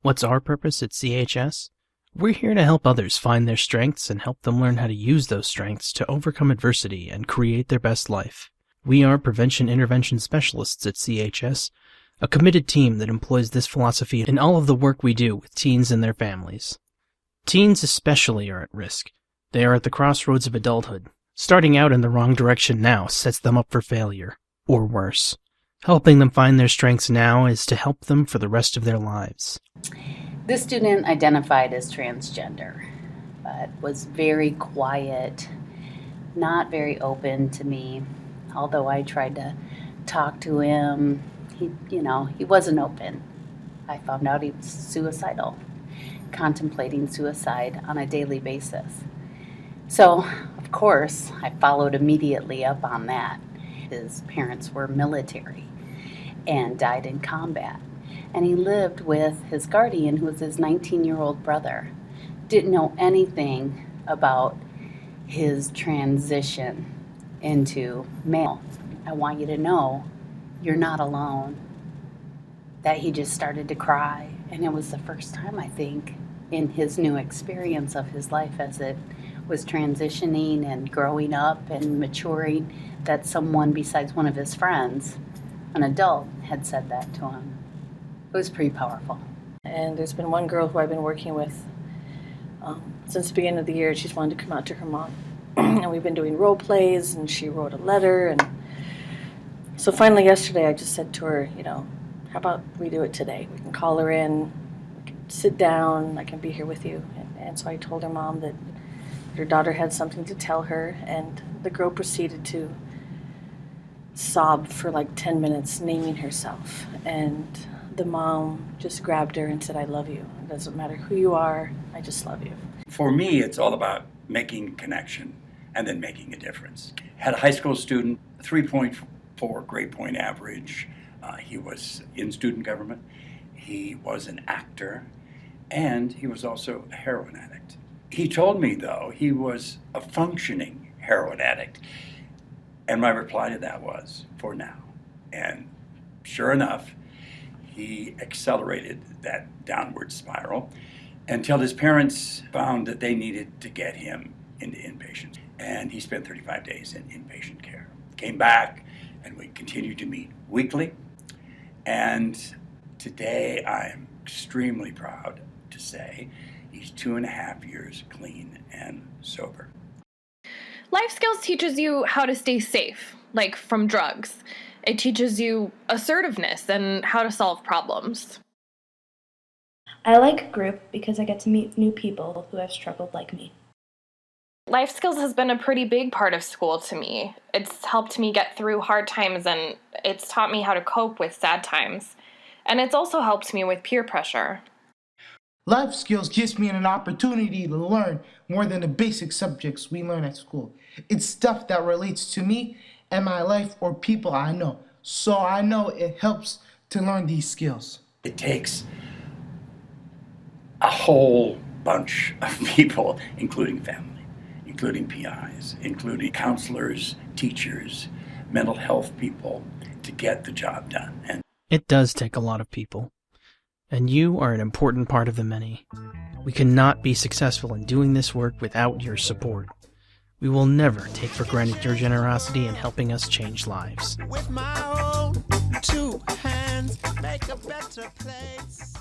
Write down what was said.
What's our purpose at CHS? We're here to help others find their strengths and help them learn how to use those strengths to overcome adversity and create their best life. We are Prevention Intervention Specialists at CHS, a committed team that employs this philosophy in all of the work we do with teens and their families. Teens especially are at risk. They are at the crossroads of adulthood. Starting out in the wrong direction now sets them up for failure, or worse. Helping them find their strengths now is to help them for the rest of their lives. This student identified as transgender, but was very quiet, not very open to me. Although I tried to talk to him, he wasn't open. I found out he was suicidal, contemplating suicide on a daily basis. So, of course, I followed immediately up on that. His parents were military and died in combat. And he lived with his guardian, who was his 19-year-old brother. Didn't know anything about his transition into male. I want you to know you're not alone. That he just started to cry. And it was the first time, I think, in his new experience of his life as it was transitioning and growing up and maturing, that someone besides one of his friends, an adult, had said that to him. It was pretty powerful. And there's been one girl who I've been working with since the beginning of the year. She's wanted to come out to her mom. And we've been doing role plays, and she wrote a letter. And so finally yesterday I just said to her, how about we do it today? We can call her in, we can sit down, I can be here with you. And so I told her mom that her daughter had something to tell her, and the girl proceeded to sob for like 10 minutes, naming herself. And the mom just grabbed her and said, "I love you. It doesn't matter who you are, I just love you." For me, it's all about making a connection and then making a difference. Had a high school student, 3.4 grade point average. He was in student government. He was an actor, and he was also a heroin addict. He told me, though, he was a functioning heroin addict. And my reply to that was, for now. And sure enough, he accelerated that downward spiral until his parents found that they needed to get him into inpatient. And he spent 35 days in inpatient care. Came back, and we continued to meet weekly. And today I'm extremely proud to say he's 2.5 years clean and sober. Life skills teaches you how to stay safe, like from drugs. It teaches you assertiveness and how to solve problems. I like group because I get to meet new people who have struggled like me. Life skills has been a pretty big part of school to me. It's helped me get through hard times, and it's taught me how to cope with sad times. And it's also helped me with peer pressure. Life skills gives me an opportunity to learn more than the basic subjects we learn at school. It's stuff that relates to me and my life or people I know. So I know it helps to learn these skills. It takes a whole bunch of people, including family, including PIs, including counselors, teachers, mental health people, to get the job done. And It does take a lot of people. And you are an important part of the many. We cannot be successful in doing this work without your support. We will never take for granted your generosity in helping us change lives. With my own 2 hands, make a better place.